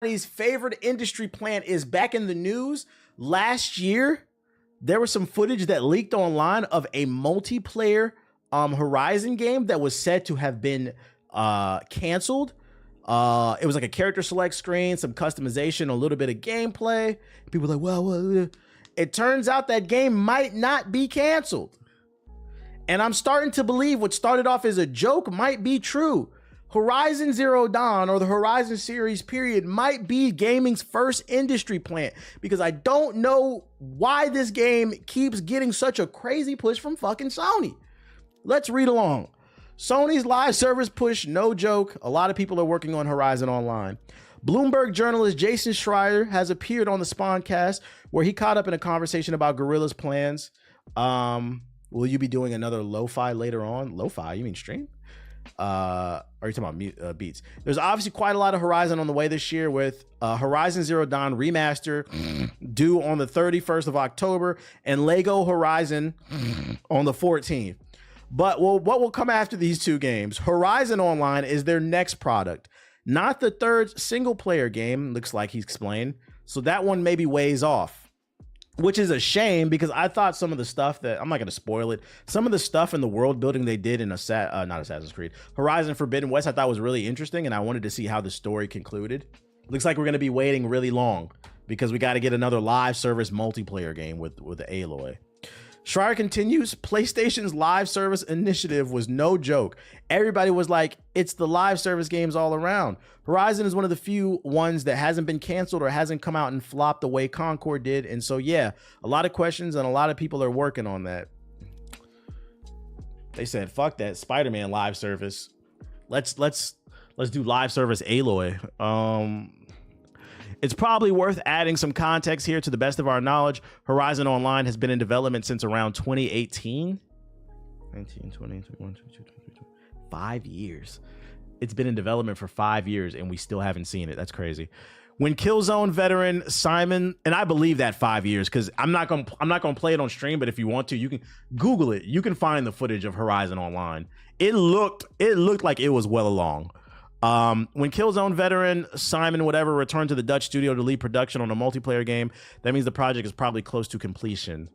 Everybody's favorite industry plant is back in the news. Last year, there was some footage that leaked online of a multiplayer Horizon game that was said to have been canceled. It was like a character select screen, some customization, a little bit of gameplay. People were like, well, it turns out that game might not be canceled. And I'm starting to believe what started off as a joke might be true. Horizon Zero Dawn, or the Horizon series period, might be gaming's first industry plant, because I don't know why this game keeps getting such a crazy push from fucking Sony. Let's read along. Sony's live service push, no joke. A lot of people are working on Horizon Online. Bloomberg journalist Jason Schreier has appeared on the Spawncast, where he caught up in a conversation about Guerrilla's plans. Will you be doing another lo-fi later on? Lo-fi? You mean stream? Are you talking about beats? There's obviously quite a lot of Horizon on the way this year, with Horizon Zero Dawn remaster due on the 31st of October and Lego Horizon on the 14th. But what will come after these two games? Horizon Online is their next product, not the third single player game, looks like he's explained. So that one maybe weighs off, which is a shame, because I thought some of the stuff that, I'm not going to spoil it, some of the stuff in the world building they did in not Assassin's Creed, Horizon Forbidden West, I thought was really interesting, and I wanted to see how the story concluded. Looks like we're going to be waiting really long, because we got to get another live service multiplayer game with Aloy. Schreier continues, PlayStation's live service initiative was no joke. Everybody was like, it's the live service games all around. Horizon is one of the few ones that hasn't been canceled or hasn't come out and flopped the way Concord did. And so, yeah, a lot of questions and a lot of people are working on that. They said, fuck that Spider-Man live service. Let's do live service Aloy. It's probably worth adding some context here. To the best of our knowledge, Horizon Online has been in development since around 2018. 19, 20, 21, 22, 23, 5 years. It's been in development for 5 years, and we still haven't seen it. That's crazy. When Killzone veteran Simon, and I believe that 5 years, because I'm not gonna play it on stream, but if you want to, you can Google it. You can find the footage of Horizon Online. It looked like it was well along. When Killzone veteran Simon whatever returned to the Dutch studio to lead production on a multiplayer game, that means the project is probably close to completion.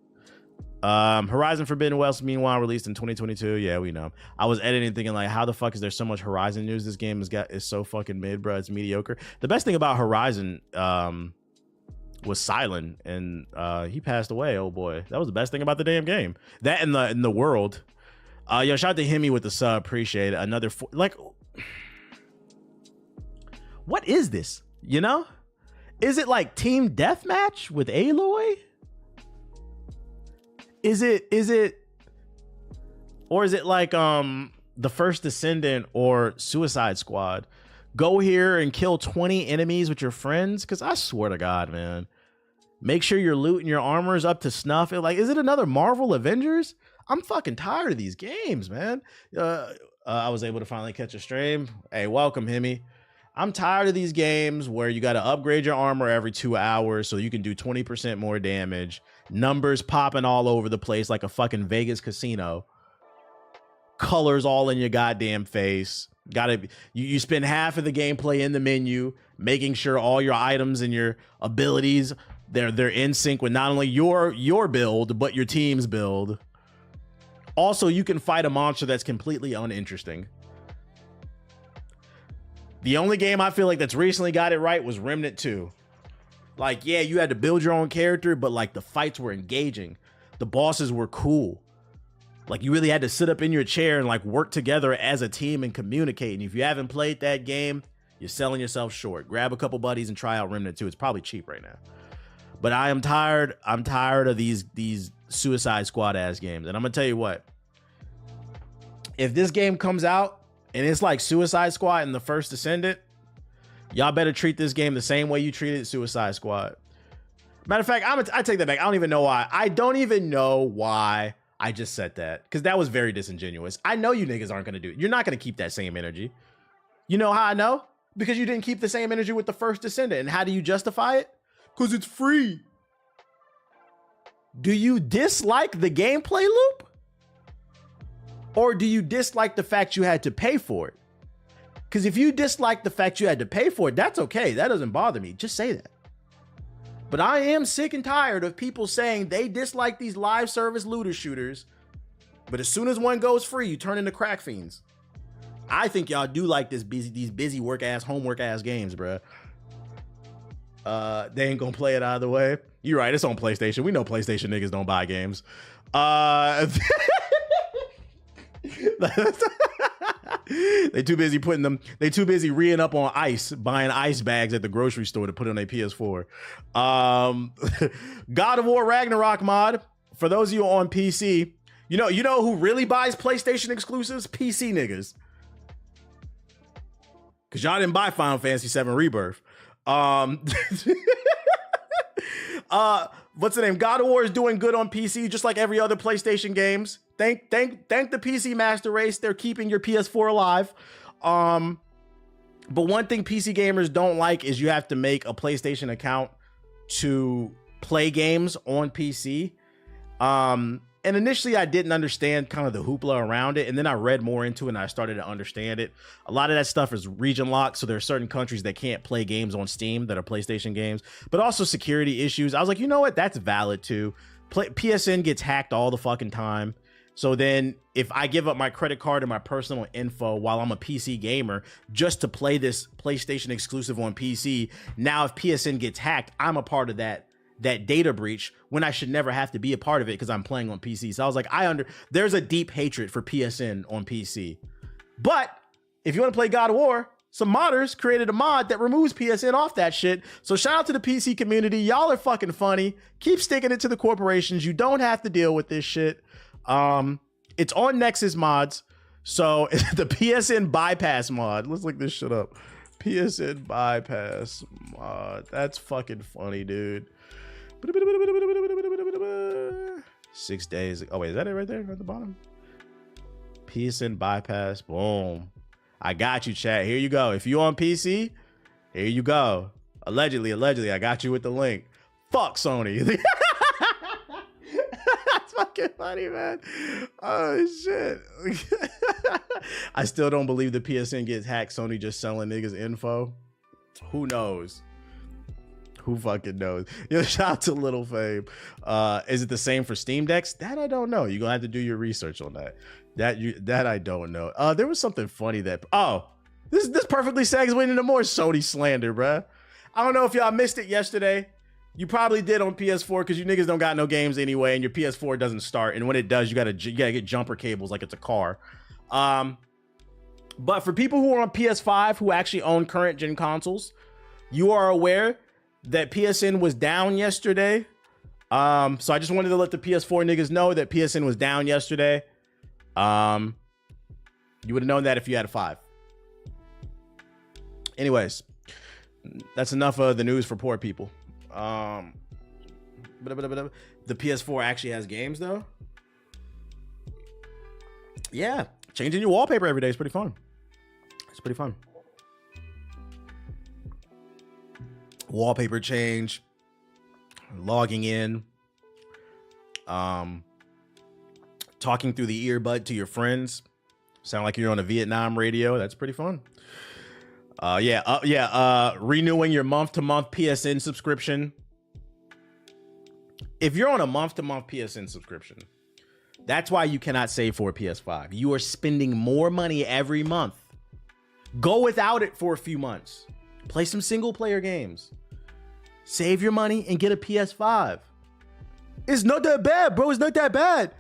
Horizon Forbidden West, meanwhile, released in 2022. Yeah, we know. I was editing thinking, like, how the fuck is there so much Horizon news? This game is so fucking mid, bro. It's mediocre. The best thing about Horizon was Silent, and he passed away. Oh boy, that was the best thing about the damn game. That in the world. Yo, shout out to Hemi with the sub. Appreciate it. Another what is this? You know? Is it like team deathmatch with Aloy? Is it or is it like the First Descendant or Suicide Squad? Go here and kill 20 enemies with your friends? Because I swear to God, man. Make sure your loot and your armor is up to snuff. Like, is it another Marvel Avengers? I'm fucking tired of these games, man. I was able to finally catch a stream. Hey, welcome, Hemi. I'm tired of these games where you got to upgrade your armor every 2 hours so you can do 20% more damage. Numbers popping all over the place like a fucking Vegas casino. Colors all in your goddamn face. You spend half of the gameplay in the menu, making sure all your items and your abilities, they're in sync with not only your build, but your team's build. Also, you can fight a monster that's completely uninteresting. The only game I feel like that's recently got it right was Remnant 2. Like, yeah, you had to build your own character, but like the fights were engaging. The bosses were cool. Like, you really had to sit up in your chair and like work together as a team and communicate. And if you haven't played that game, you're selling yourself short. Grab a couple buddies and try out Remnant 2. It's probably cheap right now. But I'm tired of these Suicide Squad ass games. And I'm gonna tell you what. If this game comes out and it's like Suicide Squad and the First Descendant, y'all better treat this game the same way you treated Suicide Squad. Matter of fact, I take that back. I don't even know why. I don't even know why I just said that, because that was very disingenuous. I know you niggas aren't going to do it. You're not going to keep that same energy. You know how I know? Because you didn't keep the same energy with the First Descendant. And how do you justify it? Because it's free. Do you dislike the gameplay loop? Or do you dislike the fact you had to pay for it? Because if you dislike the fact you had to pay for it, that's okay. That doesn't bother me. Just say that. But I am sick and tired of people saying they dislike these live service looter shooters, but as soon as one goes free, you turn into crack fiends. I think y'all do like these busy work ass, homework ass games, bruh. They ain't gonna play it either way. You're right, it's on PlayStation. We know PlayStation niggas don't buy games. They too busy re-ing up on ice, buying ice bags at the grocery store to put on their PS4. God of War Ragnarok mod. For those of you on PC, you know who really buys PlayStation exclusives? PC niggas. Cause y'all didn't buy Final Fantasy VII Rebirth. What's the name? God of War is doing good on PC, just like every other PlayStation games. Thank the PC Master Race. They're keeping your PS4 alive. But one thing PC gamers don't like is you have to make a PlayStation account to play games on PC. And initially I didn't understand kind of the hoopla around it. And then I read more into it and I started to understand it. A lot of that stuff is region locked. So there are certain countries that can't play games on Steam that are PlayStation games, but also security issues. I was like, you know what? That's valid too. PSN gets hacked all the fucking time. So then if I give up my credit card and my personal info while I'm a PC gamer just to play this PlayStation exclusive on PC, now if PSN gets hacked, I'm a part of that data breach when I should never have to be a part of it because I'm playing on PC. So I was like, there's a deep hatred for PSN on PC. But if you want to play God of War, some modders created a mod that removes PSN off that shit. So shout out to the PC community. Y'all are fucking funny. Keep sticking it to the corporations. You don't have to deal with this shit. It's on Nexus mods. So the PSN bypass mod. Let's look this shit up. PSN bypass mod. That's fucking funny, dude. 6 days. Oh wait, is that it right there at the bottom? PSN bypass. Boom. I got you, chat. Here you go. If you on PC, here you go. Allegedly, I got you with the link. Fuck Sony. That's fucking funny, man. Oh shit. I still don't believe the PSN gets hacked. Sony just selling niggas info. Who knows? Who fucking knows? Yo, shout out to Little Fame. Is it the same for Steam Decks? That I don't know. You're gonna have to do your research on that. That I don't know. There was something funny that this perfectly segues into more Sony slander, bruh. I don't know if y'all missed it yesterday. You probably did on PS4 because you niggas don't got no games anyway, and your PS4 doesn't start. And when it does, you gotta get jumper cables like it's a car. But for people who are on PS5 who actually own current gen consoles, you are aware that PSN was down yesterday. So I just wanted to let the PS4 niggas know that PSN was down yesterday. You would have known that if you had a 5. Anyways, that's enough of the news for poor people. The PS4 actually has games though. Yeah, changing your wallpaper every day is pretty fun. It's pretty fun. Wallpaper change, logging in, talking through the earbud to your friends. Sound like you're on a Vietnam radio. That's pretty fun. Renewing your month-to-month PSN subscription. If you're on a month-to-month PSN subscription, that's why you cannot save for a PS5. You are spending more money every month. Go without it for a few months. Play some single-player games. Save your money and get a PS5. It's not that bad, bro. It's not that bad.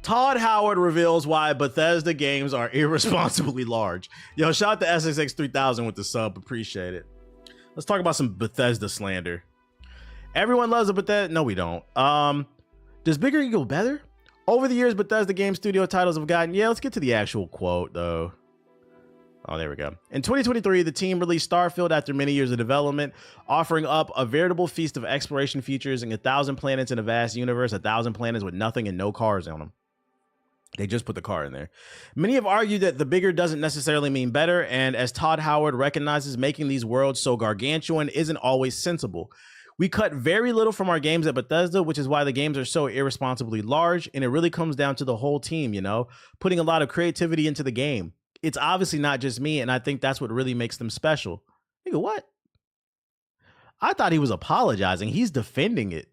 Todd Howard reveals why Bethesda games are irresponsibly large. Yo, shout out to SXX3000 with the sub. Appreciate it. Let's talk about some Bethesda slander. Everyone loves a Bethesda. No, we don't. Does bigger equal better? Over the years, Bethesda game studio titles have gotten... Yeah, let's get to the actual quote, though. Oh, there we go. In 2023, the team released Starfield after many years of development, offering up a veritable feast of exploration features and 1,000 planets in a vast universe, 1,000 planets with nothing and no cars on them. They just put the car in there. Many have argued that the bigger doesn't necessarily mean better, and as Todd Howard recognizes, making these worlds so gargantuan isn't always sensible. We cut very little from our games at Bethesda, which is why the games are so irresponsibly large, and it really comes down to the whole team, you know, putting a lot of creativity into the game. It's obviously not just me, and I think that's what really makes them special. Nigga, what? I thought he was apologizing. He's defending it,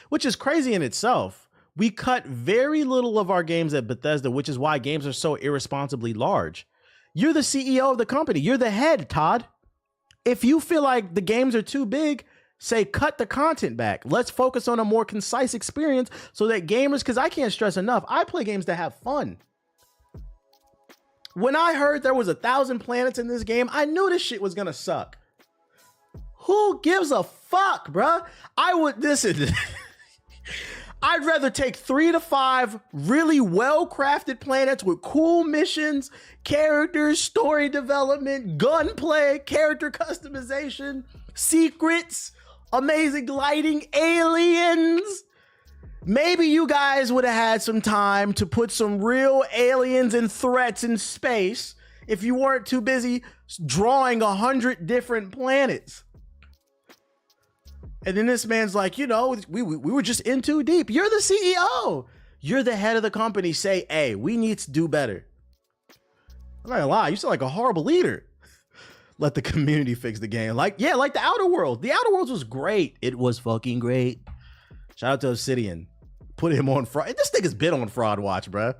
which is crazy in itself. We cut very little of our games at Bethesda, which is why games are so irresponsibly large. You're the CEO of the company. You're the head, Todd. If you feel like the games are too big, say cut the content back. Let's focus on a more concise experience so that gamers, because I can't stress enough, I play games to have fun. When I heard there was 1,000 planets in this game, I knew this shit was gonna suck. Who gives a fuck, bruh? Listen, I'd rather take 3 to 5 really well-crafted planets with cool missions, characters, story development, gunplay, character customization, secrets, amazing lighting, aliens. Maybe you guys would have had some time to put some real aliens and threats in space if you weren't too busy drawing 100 different planets. And then this man's like, you know, we were just in too deep. You're the CEO. You're the head of the company. Say, hey, we need to do better. I'm not gonna lie, you sound like a horrible leader. Let the community fix the game. Like the Outer Worlds. The Outer Worlds was great. It was fucking great. Shout out to Obsidian. Put him on fraud. This nigga's been on Fraud Watch, bruh.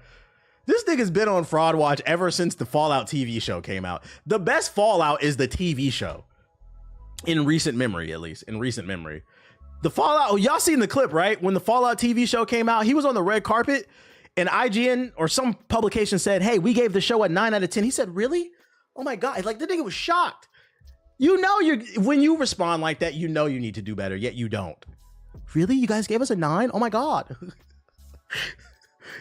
This nigga's been on Fraud Watch ever since the Fallout TV show came out. The best Fallout is the TV show. In recent memory, at least. In recent memory. The Fallout, y'all seen the clip, right? When the Fallout TV show came out, he was on the red carpet and IGN or some publication said, hey, we gave the show a 9 out of 10. He said, really? Oh my God. Like, the nigga was shocked. You know, when you respond like that, you know you need to do better, yet you don't. Really? You guys gave us a 9? Oh my God.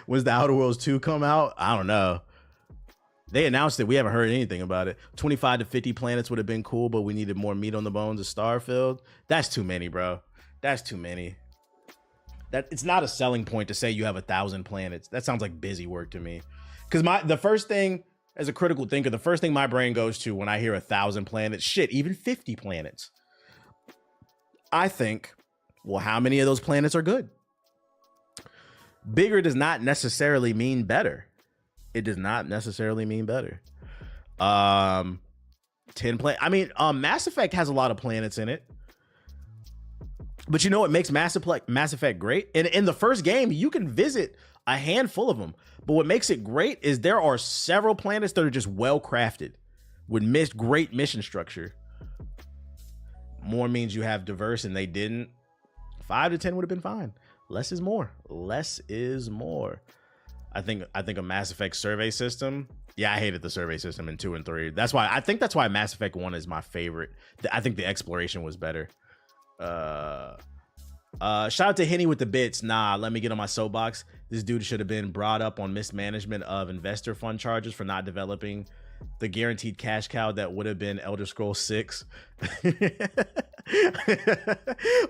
Was the Outer Worlds 2 come out? I don't know. They announced it. We haven't heard anything about it. 25 to 50 planets would have been cool, but we needed more meat on the bones of Starfield. That's too many, bro. That's too many. It's not a selling point to say you have 1,000 planets. That sounds like busy work to me. Because the first thing, as a critical thinker, the first thing my brain goes to when I hear 1,000 planets, shit, even 50 planets, I think, well, how many of those planets are good? Bigger does not necessarily mean better. It does not necessarily mean better. 10 planet. I mean, Mass Effect has a lot of planets in it. But you know what makes Mass Effect great? In the first game, you can visit a handful of them. But what makes it great is there are several planets that are just well crafted with great mission structure. More means you have diverse, and they didn't. 5 to 10 would have been fine. Less is more. Less is more. I think a Mass Effect survey system. Yeah, I hated the survey system in 2 and 3. I think that's why Mass Effect 1 is my favorite. I think the exploration was better. Shout out to Henny with the bits. Nah, let me get on my soapbox. This dude should have been brought up on mismanagement of investor fund charges for not developing the guaranteed cash cow that would have been Elder Scrolls 6.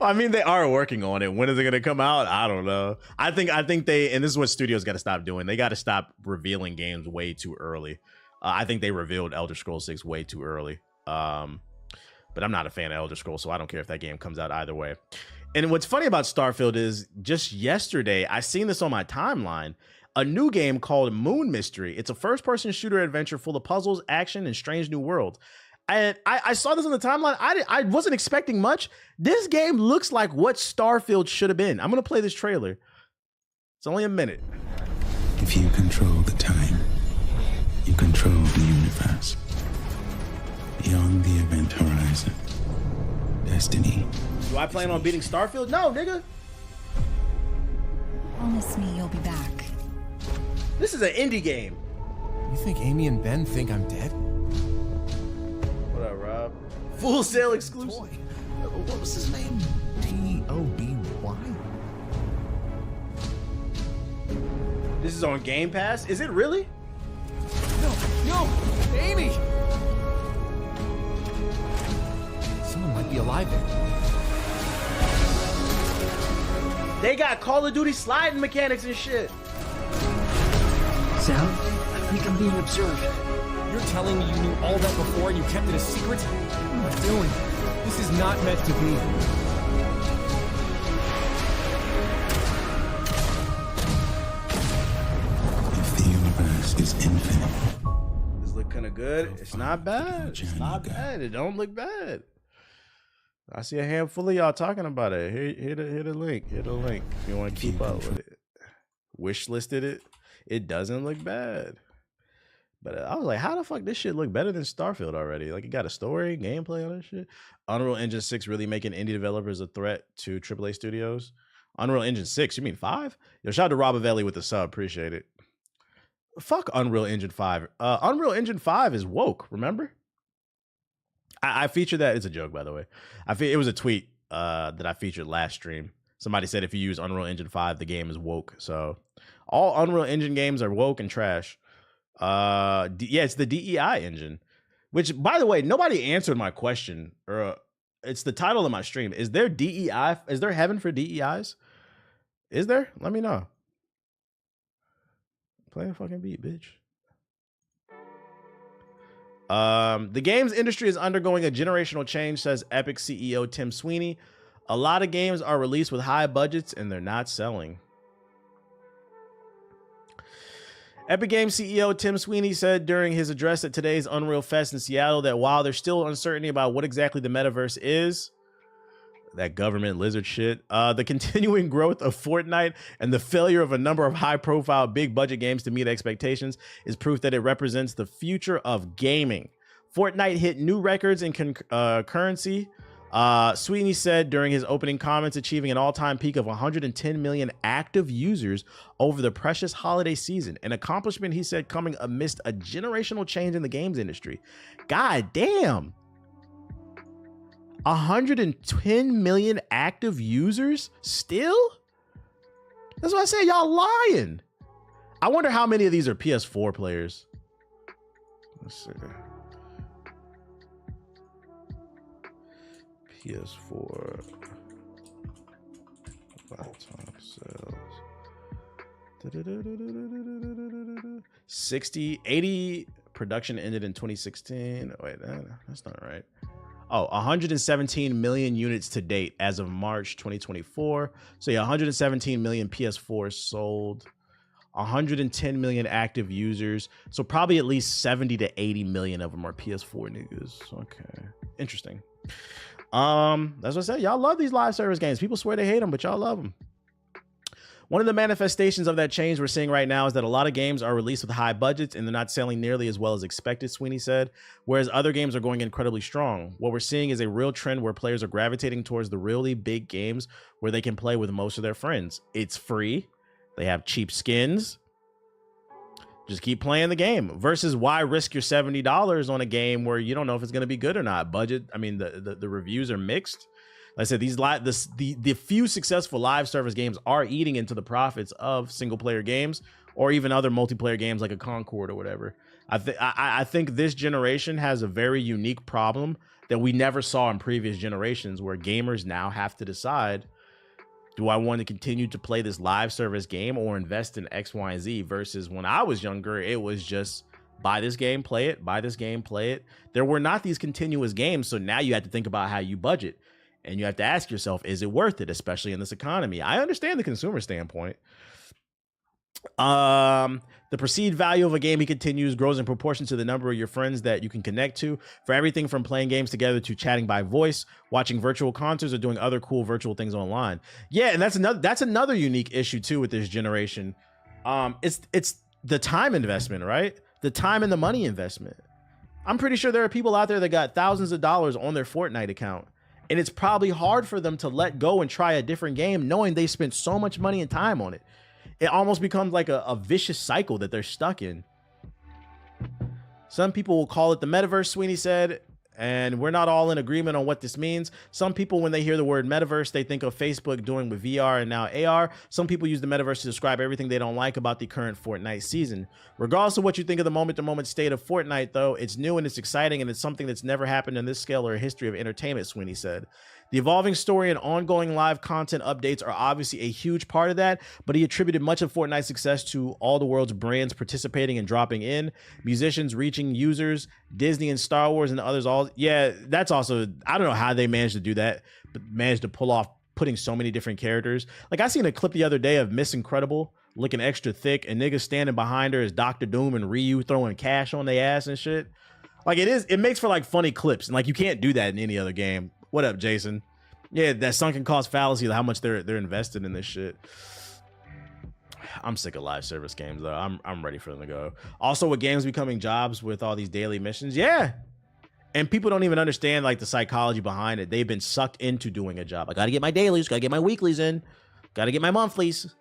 I mean, they are working on it. When is it going to come out? I don't know. I think they, and this is what studios got to stop doing. They got to stop revealing games way too early. I think they revealed Elder Scrolls 6 way too early. But I'm not a fan of Elder Scrolls, so I don't care if that game comes out either way. And what's funny about Starfield is just yesterday, I seen this on my timeline, a new game called Moon Mystery. It's a first-person shooter adventure full of puzzles, action, and strange new worlds. And I saw this on the timeline. I wasn't expecting much. This game looks like what Starfield should have been. I'm going to play this trailer. It's only a minute. If you control the time, you control the universe. Beyond the event horizon, destiny. Do I plan on beating Starfield? No, nigga. Promise me you'll be back. This is an indie game. You think Amy and Ben think I'm dead? What up, Rob? Full Sail exclusive. Boy, what was his name? T-O-B-Y? This is on Game Pass? Is it really? No, Amy! Someone might be alive there. They got Call of Duty sliding mechanics and shit. Sal, I think I'm being observed. You're telling me you knew all that before and you kept it a secret? What am I doing? This is not meant to be. If the universe is infinite, This look kind of good. It's not bad. It's not bad. It don't look bad. I see a handful of y'all talking about it. Hit a link. Hit a link if you want to keep up with it. Wish listed it. It doesn't look bad. But I was like, how the fuck this shit look better than Starfield already? Like, it got a story, gameplay, all that shit. Unreal Engine 6 really making indie developers a threat to AAA studios. Unreal Engine 6, you mean 5? Yo, shout out to Robavelli with the sub. Appreciate it. Fuck Unreal Engine 5. Unreal Engine 5 is woke, remember? I featured that. It's a joke, by the way. It was a tweet that I featured last stream. Somebody said if you use Unreal Engine 5, the game is woke. So all Unreal Engine games are woke and trash. Yeah, it's the DEI engine, which, by the way, nobody answered my question. It's the title of my stream. Is there DEI? Is there heaven for DEIs? Is there? Let me know. Play a fucking beat, bitch. The games industry is undergoing a generational change, says Epic CEO Tim Sweeney. A lot of games are released with high budgets and they're not selling. Epic Games CEO Tim Sweeney said during his address at today's Unreal Fest in Seattle that while there's still uncertainty about what exactly the metaverse is, that government lizard shit, the continuing growth of Fortnite and the failure of a number of high-profile, big-budget games to meet expectations is proof that it represents the future of gaming. Fortnite hit new records in currency. Sweeney said during his opening comments, achieving an all-time peak of 110 million active users over the precious holiday season, an accomplishment he said coming amidst a generational change in the games industry. God damn. 110 million active users still? That's what I said. Y'all lying. I wonder how many of these are PS4 players. Let's see. PS4 laptop sales. 60, 80 production ended in 2016. Wait, that's not right. Oh, 117 million units to date as of March 2024. So yeah, 117 million PS4s sold. 110 million active users. So probably at least 70 to 80 million of them are PS4 niggas. Okay, interesting. That's what I said. Y'all love these live service games. People swear they hate them, but y'all love them. One of the manifestations of that change we're seeing right now is that a lot of games are released with high budgets and they're not selling nearly as well as expected, Sweeney said, whereas other games are going incredibly strong. What we're seeing is a real trend where players are gravitating towards the really big games where they can play with most of their friends. It's free. They have cheap skins. Just keep playing the game versus why risk your $70 on a game where you don't know if it's going to be good or not. Budget. I mean, the reviews are mixed. Like I said, the few successful live service games are eating into the profits of single player games or even other multiplayer games like a Concord or whatever. I think this generation has a very unique problem that we never saw in previous generations, where gamers now have to decide, do I want to continue to play this live service game or invest in X, Y, and Z? Versus when I was younger, it was just buy this game, play it, buy this game, play it. There were not these continuous games. So now you have to think about how you budget. And you have to ask yourself, is it worth it, especially in this economy? I understand the consumer standpoint. The perceived value of a game, he continues, grows in proportion to the number of your friends that you can connect to, for everything from playing games together to chatting by voice, watching virtual concerts, or doing other cool virtual things online. Yeah, and that's another unique issue too with this generation. It's the time investment, right? The time and the money investment. I'm pretty sure there are people out there that got thousands of dollars on their Fortnite account. And it's probably hard for them to let go and try a different game knowing they spent so much money and time on it. It almost becomes like a vicious cycle that they're stuck in. Some people will call it the metaverse, Sweeney said, and we're not all in agreement on what this means. Some people, when they hear the word metaverse, they think of Facebook doing with VR and now AR. Some people use the metaverse to describe everything they don't like about the current Fortnite season. Regardless of what you think of the moment-to-moment state of Fortnite, though, it's new and it's exciting, and it's something that's never happened in this scale or history of entertainment, Sweeney said. The evolving story and ongoing live content updates are obviously a huge part of that, but he attributed much of Fortnite's success to all the world's brands participating and dropping in, musicians reaching users, Disney and Star Wars and others all. Yeah, that's also, I don't know how they managed to do that, but managed to pull off putting so many different characters. Like I seen a clip the other day of Miss Incredible looking extra thick and niggas standing behind her as Doctor Doom and Ryu throwing cash on their ass and shit. Like it makes for like funny clips, and like you can't do that in any other game. What up, Jason? Yeah, that sunken cost fallacy of how much they're invested in this shit. I'm sick of live service games though. I'm ready for them to go. Also, with games becoming jobs with all these daily missions, yeah. And people don't even understand like the psychology behind it. They've been sucked into doing a job. I gotta get my dailies, gotta get my weeklies in, gotta get my monthlies.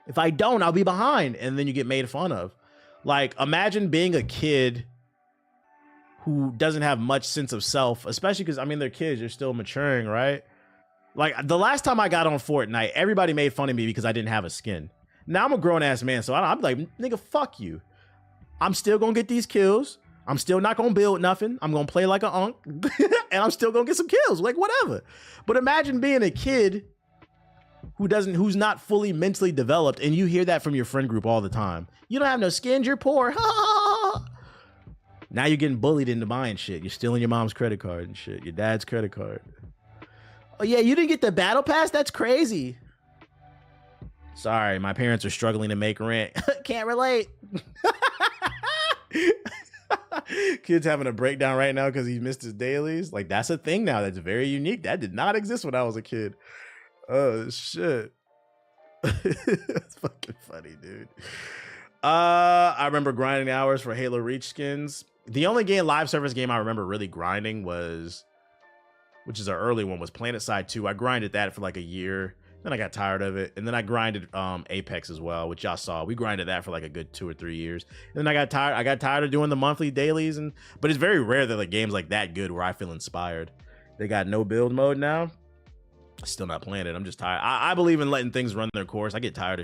If I don't, I'll be behind, and then you get made fun of. Like, imagine being a kid who doesn't have much sense of self, especially because, I mean, they're kids, you're still maturing, right? Like, the last time I got on Fortnite, everybody made fun of me because I didn't have a skin. Now I'm a grown-ass man, so I'm like, nigga, fuck you. I'm still gonna get these kills. I'm still not gonna build nothing. I'm gonna play like an unk, and I'm still gonna get some kills, like, whatever. But imagine being a kid who's not fully mentally developed, and you hear that from your friend group all the time. You don't have no skins, you're poor. Now you're getting bullied into buying shit. You're stealing your mom's credit card and shit, your dad's credit card. Oh yeah, you didn't get the battle pass? That's crazy. Sorry, my parents are struggling to make rent. Can't relate. Kid's having a breakdown right now because he missed his dailies. Like, that's a thing now that's very unique. That did not exist when I was a kid. Oh shit. That's fucking funny, dude. I remember grinding hours for Halo Reach skins. The only live service game I remember really grinding was, which is an early one, was PlanetSide 2. I grinded that for like a year. Then I got tired of it. And then I grinded Apex as well, which y'all saw. We grinded that for like a good 2 or 3 years. And then I got tired of doing the monthly dailies. But it's very rare that like games like that good where I feel inspired. They got no build mode now. Still not playing it. I'm just tired. I believe in letting things run their course. I get tired of shit.